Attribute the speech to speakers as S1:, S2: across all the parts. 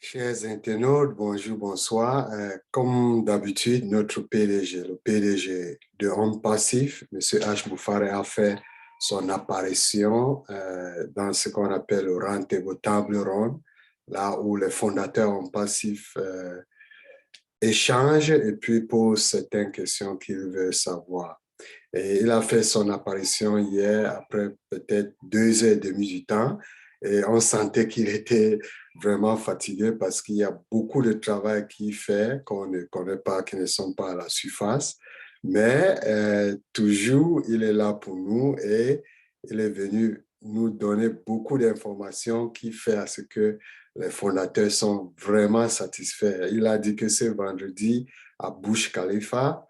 S1: Chers internautes, bonjour, bonsoir. Comme d'habitude, notre PDG, le PDG de Homme Passif, M. H. Bouffaré, a fait son apparition dans ce qu'on appelle le Roundtable Table Ronde, là où les fondateurs Homme Passif échangent et puis posent certaines questions qu'ils veulent savoir. Et il a fait son apparition hier après peut-être 2 heures et demie du temps. Et on sentait qu'il était vraiment fatigué parce qu'il y a beaucoup de travail qu'il fait qu'on ne connaît pas, qui ne sont pas à la surface. Mais toujours, il est là pour nous et il est venu nous donner beaucoup d'informations qui fait à ce que les fondateurs sont vraiment satisfaits. Il a dit que ce vendredi à Burj Khalifa,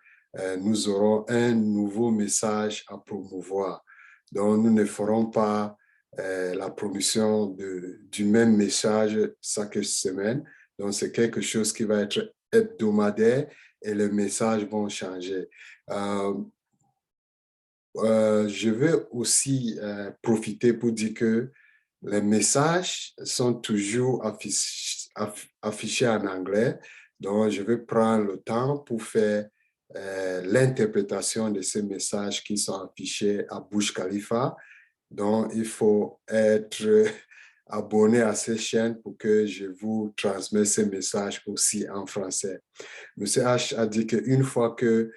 S1: nous aurons un nouveau message à promouvoir. Donc, nous ne ferons pas la promotion du même message chaque semaine. Donc, c'est quelque chose qui va être hebdomadaire et les messages vont changer. Je veux aussi profiter pour dire que les messages sont toujours affichés en anglais. Donc, je vais prendre le temps pour faire l'interprétation de ces messages qui sont affichés à Burj Khalifa. Donc, il faut être abonné à ces chaînes pour que je vous transmette ces messages aussi en français. Monsieur H a dit qu'une fois que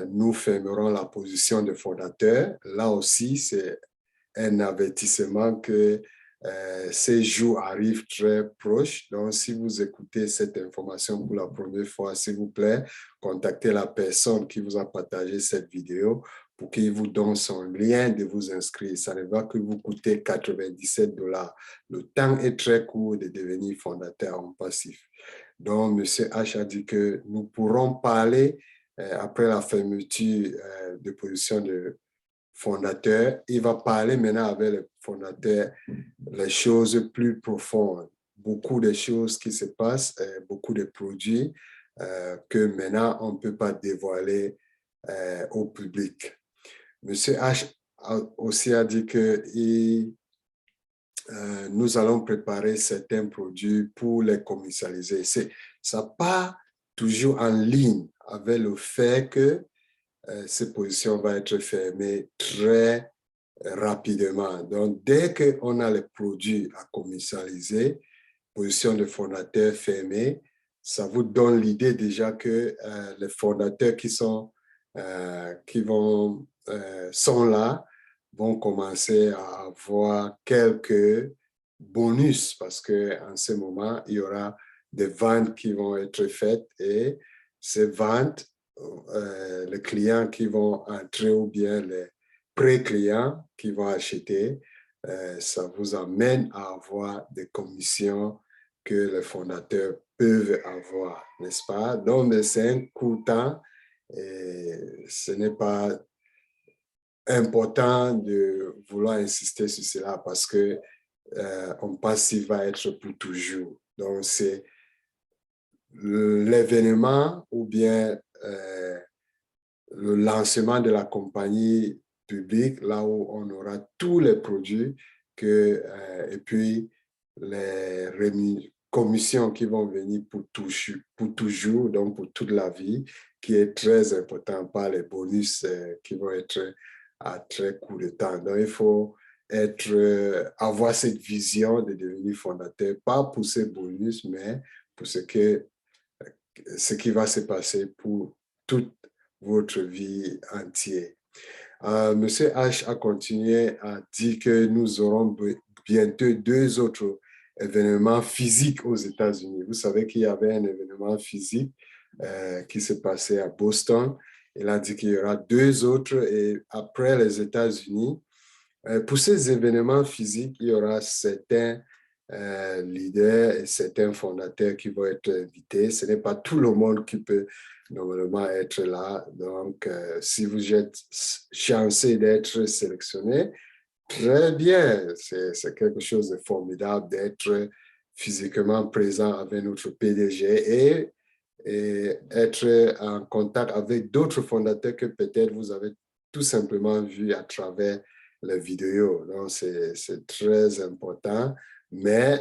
S1: nous fermerons la position de fondateur, là aussi, c'est un avertissement que ces jours arrivent très proches. Donc, si vous écoutez cette information pour la première fois, s'il vous plaît, contactez la personne qui vous a partagé cette vidéo pour qu'il vous donne son lien de vous inscrire. Ça ne va que vous coûter 97 $. Le temps est très court de devenir fondateur en passif. Donc, M. H a dit que nous pourrons parler après la fermeture de position de fondateur. Il va parler maintenant avec les fondateurs les choses plus profondes. Beaucoup de choses qui se passent, beaucoup de produits que maintenant on ne peut pas dévoiler au public. Monsieur H aussi a dit que nous allons préparer certains produits pour les commercialiser. Ça part toujours en ligne avec le fait que ces positions vont être fermées très rapidement. Donc, dès qu'on a les produits à commercialiser, position de fondateur fermée, ça vous donne l'idée déjà que les fondateurs sont là vont commencer à avoir quelques bonus parce qu'en ce moment, il y aura des ventes qui vont être faites et ces ventes, les clients qui vont entrer ou bien les pré-clients qui vont acheter, ça vous amène à avoir des commissions que les fondateurs peuvent avoir, n'est-ce pas? Donc, c'est un coûtant et ce n'est pas important de vouloir insister sur cela parce que on pense qu'il va être pour toujours. Donc, c'est l'événement ou bien le lancement de la compagnie publique, là où on aura tous les produits et puis les commissions qui vont venir pour toujours, donc pour toute la vie, qui est très important, par les bonus qui vont être à très court de temps. Donc, il faut avoir cette vision de devenir fondateur, pas pour ces bonus, mais pour ce qui va se passer pour toute votre vie entière. Monsieur H a continué à dire que nous aurons bientôt 2 autres événements physiques aux États-Unis. Vous savez qu'il y avait un événement physique qui s'est passé à Boston. Il a dit qu'il y aura 2 autres et après les États-Unis, pour ces événements physiques, il y aura certains leaders et certains fondateurs qui vont être invités. Ce n'est pas tout le monde qui peut normalement être là. Donc, si vous êtes chanceux d'être sélectionné, très bien. C'est quelque chose de formidable d'être physiquement présent avec notre PDG et être en contact avec d'autres fondateurs que peut-être vous avez tout simplement vu à travers les vidéos. Donc, c'est très important. Mais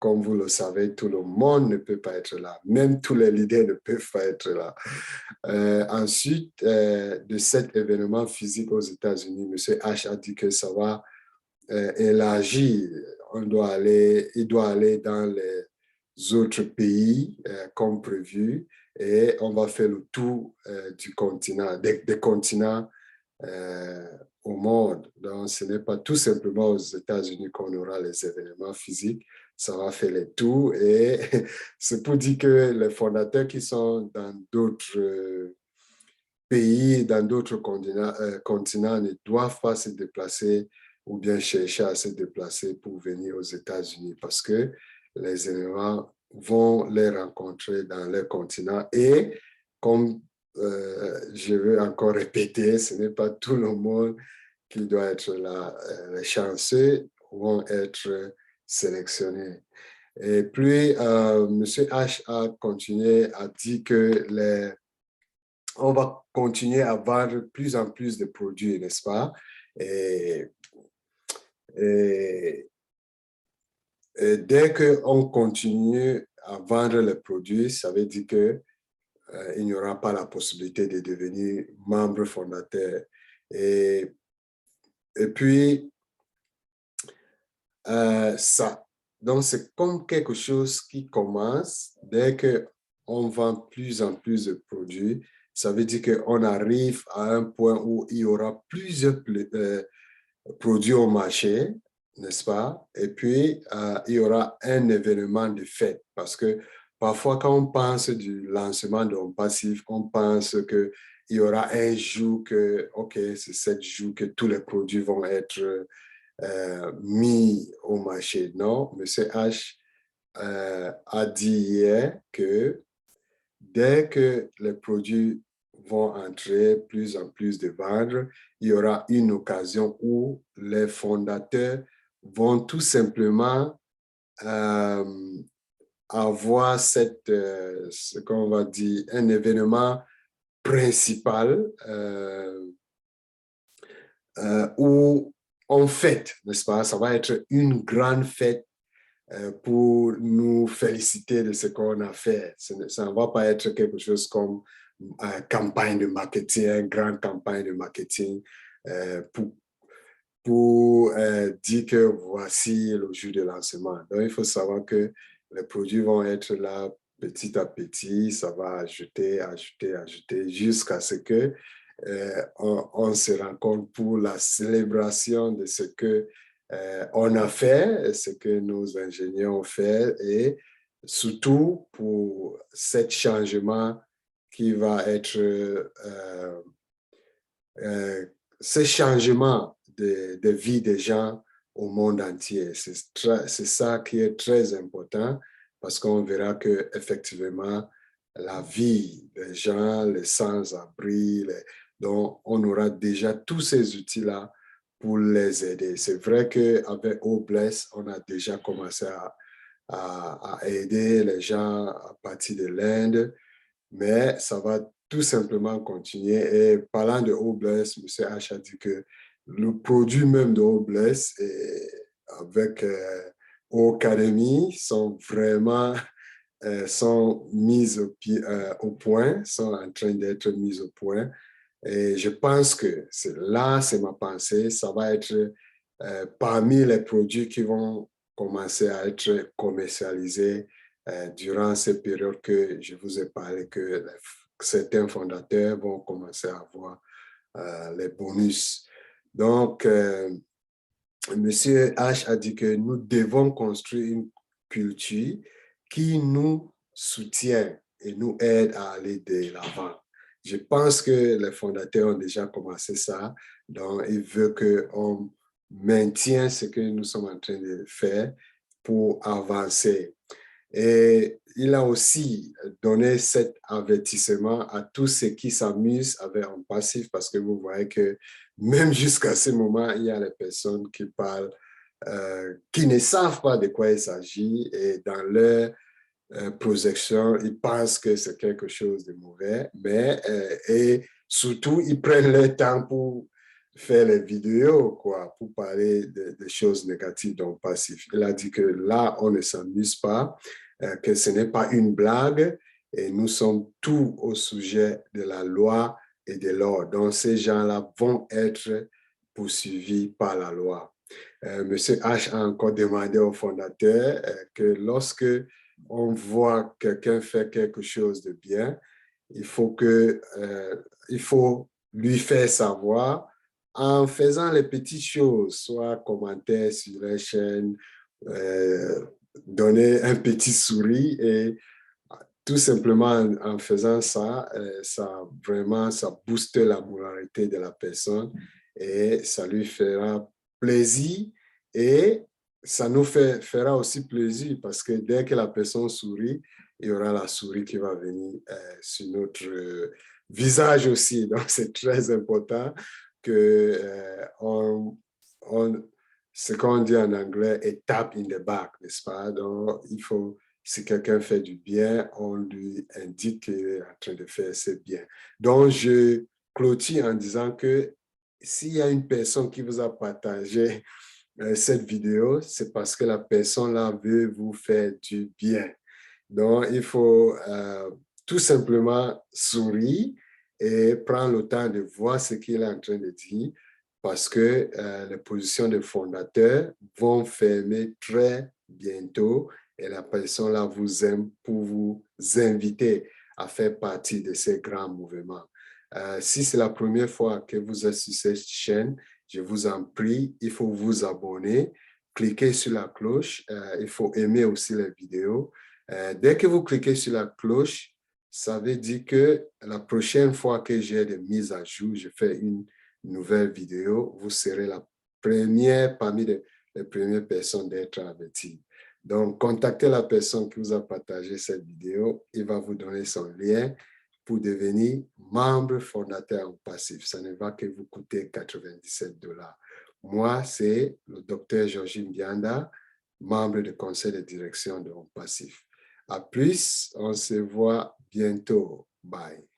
S1: comme vous le savez, tout le monde ne peut pas être là. Même tous les leaders ne peuvent pas être là. Ensuite, de cet événement physique aux États-Unis, M. H a dit que ça va élargir. Il doit aller dans les autres pays comme prévu et on va faire le tour du continent, des continents au monde. Donc, ce n'est pas tout simplement aux États-Unis qu'on aura les événements physiques, ça va faire les tours et c'est pour dire que les fondateurs qui sont dans d'autres pays, dans d'autres continents ne doivent pas se déplacer ou bien chercher à se déplacer pour venir aux États-Unis parce que les événements vont les rencontrer dans leur continent et comme je veux encore répéter, ce n'est pas tout le monde qui doit être là. Les chanceux vont être sélectionnés. Et puis, M. H a continué à dire que on va continuer à vendre plus en plus de produits, n'est-ce pas? Et, et, et dès qu'on continue à vendre les produits, ça veut dire que il n'y aura pas la possibilité de devenir membre fondateur. Et, et puis, ça, donc c'est comme quelque chose qui commence dès qu'on vend plus en plus de produits. Ça veut dire qu'on arrive à un point où il y aura plusieurs produits au marché, n'est-ce pas? Et puis, il y aura un événement de fête parce que parfois, quand on pense du lancement d'un passif, on pense qu'il y aura un jour que, OK, c'est 7 jours que tous les produits vont être mis au marché. Non, M. H a dit hier que dès que les produits vont entrer plus en plus de vendre, il y aura une occasion où les fondateurs vont tout simplement avoir ce qu'on va dire, un événement principal où on fête, n'est-ce pas? Ça va être une grande fête pour nous féliciter de ce qu'on a fait. Ça ne va pas être quelque chose comme une campagne de marketing, une grande campagne de marketing pour dire que voici le jour de lancement. Donc, il faut savoir que les produits vont être là petit à petit, ça va ajouter, ajouter, ajouter, jusqu'à ce que on se rencontre pour la célébration de ce que on a fait, ce que nos ingénieurs ont fait et surtout pour ce changement qui va être ce changement de vie des gens au monde entier. C'est ça qui est très important parce qu'on verra que effectivement la vie des gens, les sans-abri, donc on aura déjà tous ces outils-là pour les aider. C'est vrai qu'avec Obless, on a déjà commencé à aider les gens à partir de l'Inde, mais ça va tout simplement continuer. Et parlant de Obless, M. H a dit que le produit même de Obless avec Academy sont vraiment sont mises au point, sont en train d'être mises au point. Et je pense que c'est ma pensée, ça va être parmi les produits qui vont commencer à être commercialisés durant cette période que je vous ai parlé, que certains fondateurs vont commencer à avoir les bonus. Donc, Monsieur H a dit que nous devons construire une culture qui nous soutient et nous aide à aller de l'avant. Je pense que les fondateurs ont déjà commencé ça, donc il veut qu'on maintienne ce que nous sommes en train de faire pour avancer. Et il a aussi donné cet avertissement à tous ceux qui s'amusent avec un passif parce que vous voyez que même jusqu'à ce moment, il y a des personnes qui parlent, qui ne savent pas de quoi il s'agit et dans leur projection, ils pensent que c'est quelque chose de mauvais, mais et surtout, ils prennent leur temps pour faire les vidéos, quoi, pour parler des choses négatives dans le passif. Il a dit que là, on ne s'amuse pas, que ce n'est pas une blague, et nous sommes tous au sujet de la loi et de l'ordre. Donc, ces gens-là vont être poursuivis par la loi. Monsieur H a encore demandé au fondateur que lorsque on voit quelqu'un faire quelque chose de bien, il faut il faut lui faire savoir en faisant les petites choses, soit commenter sur la chaîne, euh, donner un petit sourire et tout simplement en faisant ça, ça booste la moralité de la personne et ça lui fera plaisir et ça nous fera aussi plaisir parce que dès que la personne sourit, il y aura la souris qui va venir sur notre visage aussi. Donc, c'est très important que on, ce qu'on dit en anglais est tap in the back, n'est-ce pas? Donc, il faut si quelqu'un fait du bien, on lui indique qu'il est en train de faire ses biens. Donc, je clôture en disant que s'il y a une personne qui vous a partagé cette vidéo, c'est parce que la personne-là veut vous faire du bien. Donc, il faut tout simplement sourire et prendre le temps de voir ce qu'il est en train de dire parce que les positions de fondateurs vont fermer très bientôt et la personne là vous aime pour vous inviter à faire partie de ces grands mouvements. Si c'est la première fois que vous êtes sur cette chaîne, je vous en prie, il faut vous abonner, cliquer sur la cloche, il faut aimer aussi les vidéos. Dès que vous cliquez sur la cloche, ça veut dire que la prochaine fois que j'ai des mises à jour, je fais une nouvelle vidéo, vous serez la première parmi les premières personnes d'être averties. Donc, contactez la personne qui vous a partagé cette vidéo. Il va vous donner son lien pour devenir membre fondateur en passif. Ça ne va que vous coûter 97 $. Moi, c'est le docteur Georgine Bianda, membre du conseil de direction de Home Passif. À plus, on se voit bientôt. Bye.